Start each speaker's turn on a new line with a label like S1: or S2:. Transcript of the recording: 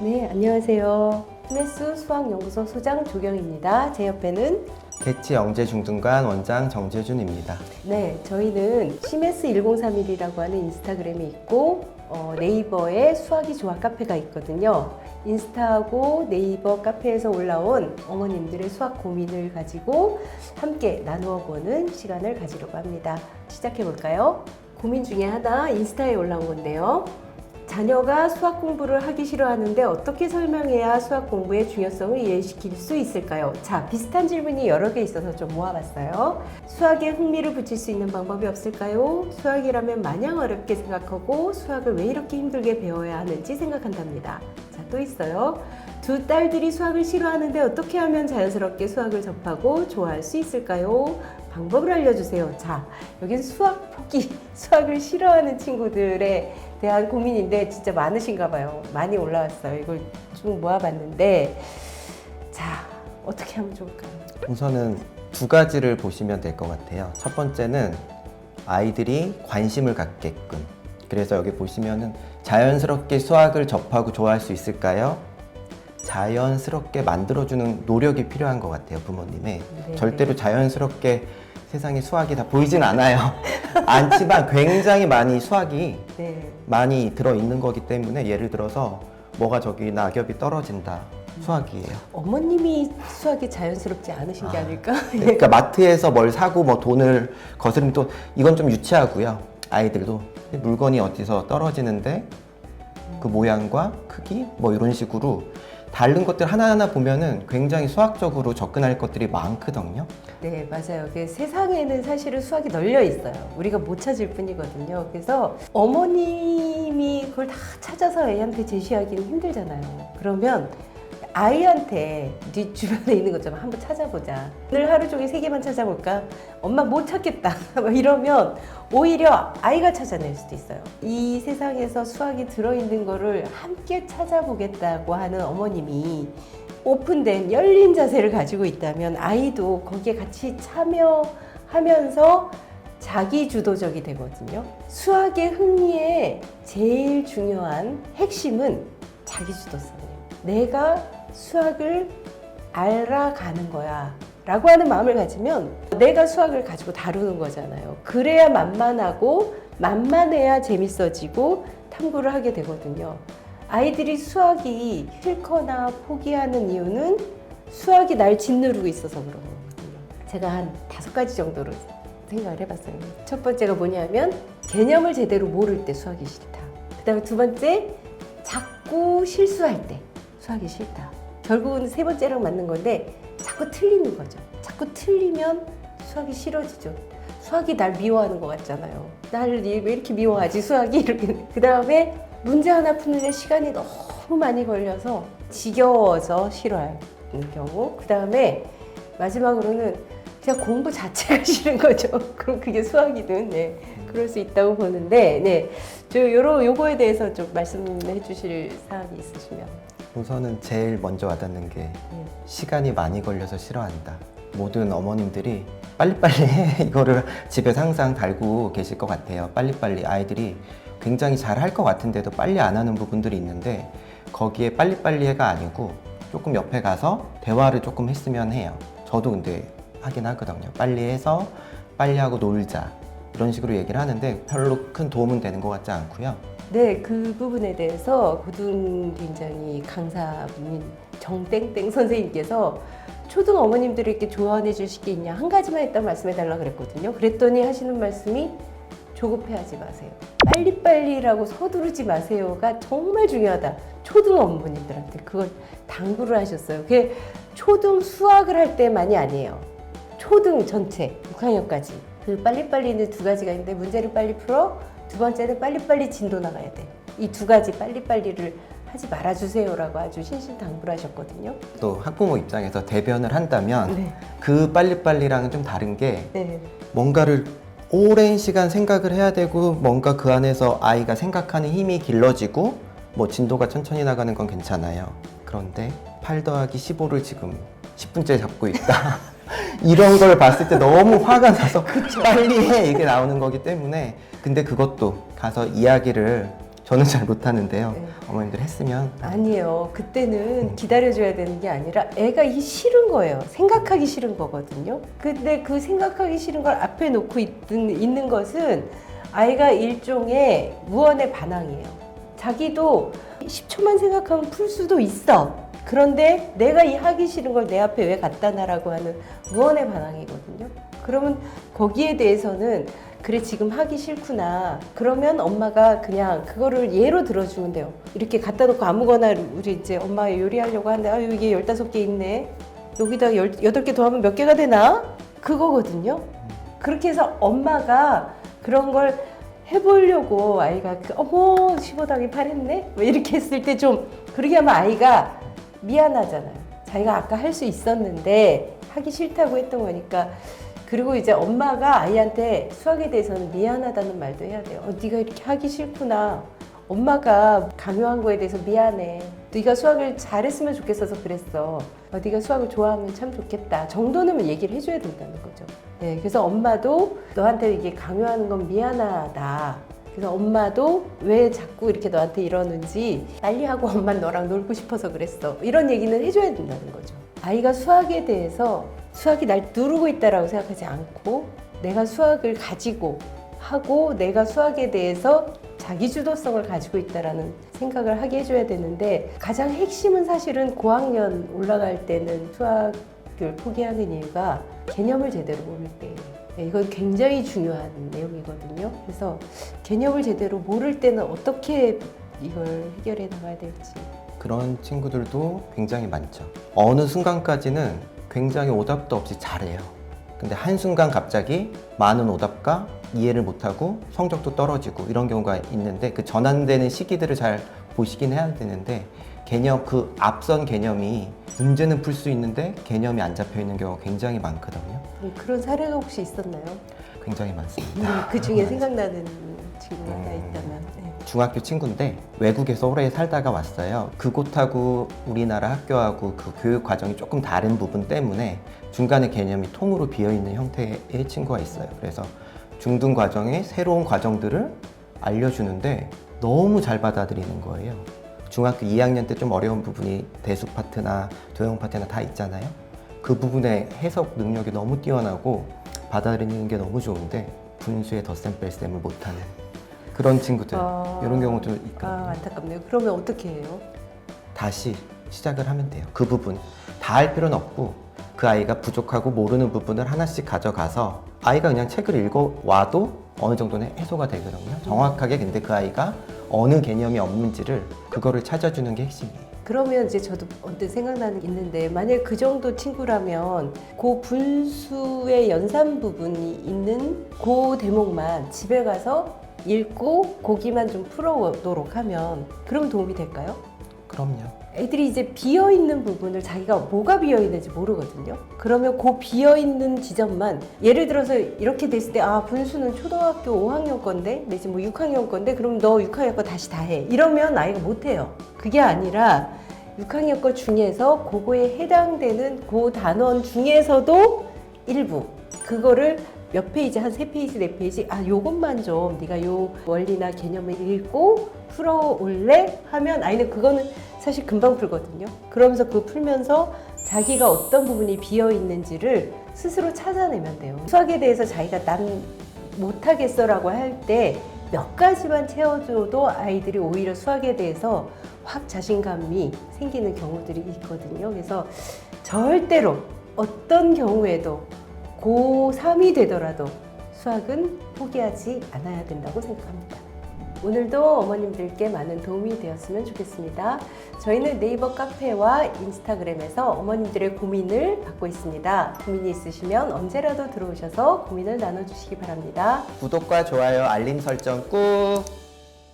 S1: 네, 안녕하세요. 스메스 수학연구소 소장 조경입니다. 제 옆에는
S2: 개치 영재중등관 원장 정재준입니다.
S1: 네, 저희는 시메스 1031이라고 하는 인스타그램이 있고 네이버에 수학이 좋아 카페가 있거든요. 인스타하고 네이버 카페에서 올라온 어머님들의 수학 고민을 가지고 함께 나누어 보는 시간을 가지려고 합니다. 시작해 볼까요? 고민 중에 하나 인스타에 올라온 건데요. 자녀가 수학 공부를 하기 싫어하는데 어떻게 설명해야 수학 공부의 중요성을 이해시킬 수 있을까요? 자, 비슷한 질문이 여러 개 있어서 좀 모아봤어요. 수학에 흥미를 붙일 수 있는 방법이 없을까요? 수학이라면 마냥 어렵게 생각하고 수학을 왜 이렇게 힘들게 배워야 하는지 생각한답니다. 자, 또 있어요. 두 딸들이 수학을 싫어하는데 어떻게 하면 자연스럽게 수학을 접하고 좋아할 수 있을까요? 방법을 알려주세요. 자, 여긴 수학 포기, 수학을 싫어하는 친구들에 대한 고민인데 진짜 많으신가 봐요. 많이 올라왔어요. 이걸 좀 모아봤는데 자, 어떻게 하면 좋을까요?
S2: 우선은 두 가지를 보시면 될 것 같아요. 첫 번째는 아이들이 관심을 갖게끔. 그래서 여기 보시면은 자연스럽게 수학을 접하고 좋아할 수 있을까요? 자연스럽게 만들어주는 노력이 필요한 것 같아요, 부모님의.
S1: 네.
S2: 절대로 자연스럽게 세상에 수학이 다 보이진 않아요. 않지만 굉장히 많이 수학이
S1: 네.
S2: 많이 들어있는 거기 때문에 예를 들어서 뭐가 저기 낙엽이 떨어진다. 수학이에요.
S1: 어머님이 수학이 자연스럽지 않으신 게 아닐까?
S2: 그러니까 마트에서 뭘 사고 뭐 돈을 거스르면 또 이건 좀 유치하고요. 아이들도 물건이 어디서 떨어지는데 그 모양과 크기 뭐 이런 식으로 다른 것들 하나하나 보면은 굉장히 수학적으로 접근할 것들이 많거든요.
S1: 네, 맞아요. 세상에는 사실은 수학이 널려 있어요. 우리가 못 찾을 뿐이거든요. 그래서 어머님이 그걸 다 찾아서 애한테 제시하기는 힘들잖아요. 그러면 아이한테 네 주변에 있는 것 좀 한번 찾아보자. 오늘 하루 종일 3개만 찾아볼까? 엄마 못 찾겠다. 막 이러면 오히려 아이가 찾아낼 수도 있어요. 이 세상에서 수학이 들어있는 거를 함께 찾아보겠다고 하는 어머님이 오픈된 열린 자세를 가지고 있다면 아이도 거기에 같이 참여하면서 자기 주도적이 되거든요. 수학의 흥미의 제일 중요한 핵심은 자기 주도성이에요. 내가 수학을 알아가는 거야 라고 하는 마음을 가지면 내가 수학을 가지고 다루는 거잖아요. 그래야 만만하고 만만해야 재밌어지고 탐구를 하게 되거든요. 아이들이 수학이 싫거나 포기하는 이유는 수학이 날 짓누르고 있어서 그런 거거든요. 제가 한 5가지 정도로 생각을 해봤어요. 첫 번째가 뭐냐면 개념을 제대로 모를 때 수학이 싫다. 그 다음에 두 번째, 자꾸 실수할 때 수학이 싫다. 결국은 세 번째랑 맞는 건데 자꾸 틀리는 거죠. 자꾸 틀리면 수학이 싫어지죠. 수학이 날 미워하는 것 같잖아요. 나를 왜 이렇게 미워하지 수학이 이렇게. 그 다음에 문제 하나 푸는데 시간이 너무 많이 걸려서 지겨워서 싫어하는 경우. 그 다음에 마지막으로는 그냥 공부 자체가 싫은 거죠. 그럼 그게 수학이든 네, 그럴 수 있다고 보는데 네, 요거에 대해서 좀 말씀해 주실 사항이 있으시면.
S2: 우선은 제일 먼저 와닿는 게 시간이 많이 걸려서 싫어한다. 모든 어머님들이 빨리빨리 해 이거를 집에서 항상 달고 계실 것 같아요. 빨리빨리 아이들이 굉장히 잘 할 것 같은데도 빨리 안 하는 부분들이 있는데 거기에 빨리빨리 해가 아니고 조금 옆에 가서 대화를 조금 했으면 해요. 저도 근데 하긴 하거든요. 빨리 해서 빨리 하고 놀자 이런 식으로 얘기를 하는데 별로 큰 도움은 되는 것 같지 않고요.
S1: 네, 그 부분에 대해서 고등 굉장히 강사분인 정땡땡 선생님께서 초등 어머님들에게 조언해 주실 게 있냐 한 가지만 일단 말씀해 달라고 그랬거든요. 그랬더니 하시는 말씀이 조급해하지 마세요. 빨리빨리라고 서두르지 마세요가 정말 중요하다. 초등 어머님들한테 그걸 당부를 하셨어요. 그게 초등 수학을 할 때만이 아니에요. 초등 전체 6학년까지 그 빨리빨리는 두 가지가 있는데 문제를 빨리 풀어. 두 번째는 빨리빨리 진도 나가야 돼. 이 두 가지 빨리빨리를 하지 말아주세요라고 아주 신신당부를 하셨거든요.
S2: 또 학부모 입장에서 대변을 한다면
S1: 네.
S2: 그 빨리빨리랑은 좀 다른 게
S1: 네.
S2: 뭔가를 오랜 시간 생각을 해야 되고 뭔가 그 안에서 아이가 생각하는 힘이 길러지고 뭐 진도가 천천히 나가는 건 괜찮아요. 그런데 8 더하기 15를 지금 10분째 잡고 있다. 이런 걸 봤을 때 너무 화가 나서 빨리 해 이게 나오는 거기 때문에 근데 그것도 가서 이야기를 저는 잘 못하는데요.
S1: 네.
S2: 어머님들 했으면
S1: 아니에요. 그때는 기다려줘야 되는 게 아니라 애가 이게 싫은 거예요. 생각하기 싫은 거거든요. 근데 그 생각하기 싫은 걸 앞에 놓고 있는 것은 아이가 일종의 무언의 반항이에요. 자기도 10초만 생각하면 풀 수도 있어. 그런데 내가 이 하기 싫은 걸 내 앞에 왜 갖다 놔라고 하는 무언의 반항이거든요. 그러면 거기에 대해서는 그래 지금 하기 싫구나. 그러면 엄마가 그냥 그거를 예로 들어주면 돼요. 이렇게 갖다 놓고 아무거나 우리 이제 엄마 요리하려고 하는데 아유 이게 15개 있네. 여기다 8개 더하면 몇 개가 되나? 그거거든요. 그렇게 해서 엄마가 그런 걸 해보려고 아이가 어머 15 더하기 8 했네? 뭐 이렇게 했을 때 좀 그러게 하면 아이가 미안하잖아요. 자기가 아까 할 수 있었는데 하기 싫다고 했던 거니까. 그리고 이제 엄마가 아이한테 수학에 대해서는 미안하다는 말도 해야 돼요. 네가 이렇게 하기 싫구나. 엄마가 강요한 거에 대해서 미안해. 네가 수학을 잘했으면 좋겠어서 그랬어. 네가 수학을 좋아하면 참 좋겠다. 정도는 얘기를 해줘야 된다는 거죠. 네, 그래서 엄마도 너한테 이게 강요하는 건 미안하다. 그래서 엄마도 왜 자꾸 이렇게 너한테 이러는지 빨리하고 엄마는 너랑 놀고 싶어서 그랬어. 이런 얘기는 해줘야 된다는 거죠. 아이가 수학에 대해서 수학이 날 누르고 있다라고 생각하지 않고 내가 수학을 가지고 하고 내가 수학에 대해서 자기 주도성을 가지고 있다라는 생각을 하게 해줘야 되는데 가장 핵심은 사실은 고학년 올라갈 때는 수학을 포기하는 이유가 개념을 제대로 모를 때예요. 이건 굉장히 중요한 내용이거든요. 그래서 개념을 제대로 모를 때는 어떻게 이걸 해결해 나가야 될지.
S2: 그런 친구들도 굉장히 많죠. 어느 순간까지는 굉장히 오답도 없이 잘해요. 근데 한순간 갑자기 많은 오답과 이해를 못하고 성적도 떨어지고 이런 경우가 있는데 그 전환되는 시기들을 잘 보시긴 해야 되는데 개념, 그 앞선 개념이 문제는 풀 수 있는데 개념이 안 잡혀 있는 경우가 굉장히 많거든요.
S1: 그런 사례가 혹시 있었나요?
S2: 굉장히 많습니다.
S1: 그 중에 생각나는 친구가 있다면. 네.
S2: 중학교 친구인데 외국에서 오래 살다가 왔어요. 그곳하고 우리나라 학교하고 그 교육 과정이 조금 다른 부분 때문에 중간에 개념이 통으로 비어있는 형태의 친구가 있어요. 그래서 중등 과정에 새로운 과정들을 알려주는데 너무 잘 받아들이는 거예요. 중학교 2학년 때 좀 어려운 부분이 대수 파트나 도형 파트나 다 있잖아요. 그 부분의 해석 능력이 너무 뛰어나고 받아들이는 게 너무 좋은데 분수의 덧셈 뺄셈을 못하는 그런 친구들 이런 경우도 있거든요.
S1: 안타깝네요. 그러면 어떻게 해요?
S2: 다시 시작을 하면 돼요. 그 부분 다 할 필요는 없고 그 아이가 부족하고 모르는 부분을 하나씩 가져가서 아이가 그냥 책을 읽어와도 어느 정도는 해소가 되거든요. 정확하게 근데 그 아이가 어느 개념이 없는지를 그거를 찾아주는 게 핵심이에요.
S1: 그러면 이제 저도 언뜻 생각나는 게 있는데 만약 그 정도 친구라면 그 분수의 연산 부분이 있는 그 대목만 집에 가서 읽고 거기만 좀 풀어오도록 하면 그럼 도움이 될까요?
S2: 그럼요.
S1: 애들이 이제 비어있는 부분을 자기가 뭐가 비어있는지 모르거든요. 그러면 그 비어있는 지점만 예를 들어서 이렇게 됐을 때 분수는 초등학교 5학년 건데 내지 뭐 6학년 건데 그럼 너 6학년 거 다시 다 해. 이러면 아이가 못해요. 그게 아니라 6학년 거 중에서 그거에 해당되는 그 단원 중에서도 일부 그거를 몇 페이지, 한 3페이지, 4페이지 요것만 좀 네가 요 원리나 개념을 읽고 풀어올래? 하면 아이는 그거는 사실 금방 풀거든요. 그러면서 그거 풀면서 자기가 어떤 부분이 비어있는지를 스스로 찾아내면 돼요. 수학에 대해서 자기가 난 못하겠어 라고 할 때 몇 가지만 채워줘도 아이들이 오히려 수학에 대해서 확 자신감이 생기는 경우들이 있거든요. 그래서 절대로 어떤 경우에도 고3이 되더라도 수학은 포기하지 않아야 된다고 생각합니다. 오늘도 어머님들께 많은 도움이 되었으면 좋겠습니다. 저희는 네이버 카페와 인스타그램에서 어머님들의 고민을 받고 있습니다. 고민이 있으시면 언제라도 들어오셔서 고민을 나눠주시기 바랍니다.
S2: 구독과 좋아요, 알림 설정 꾹!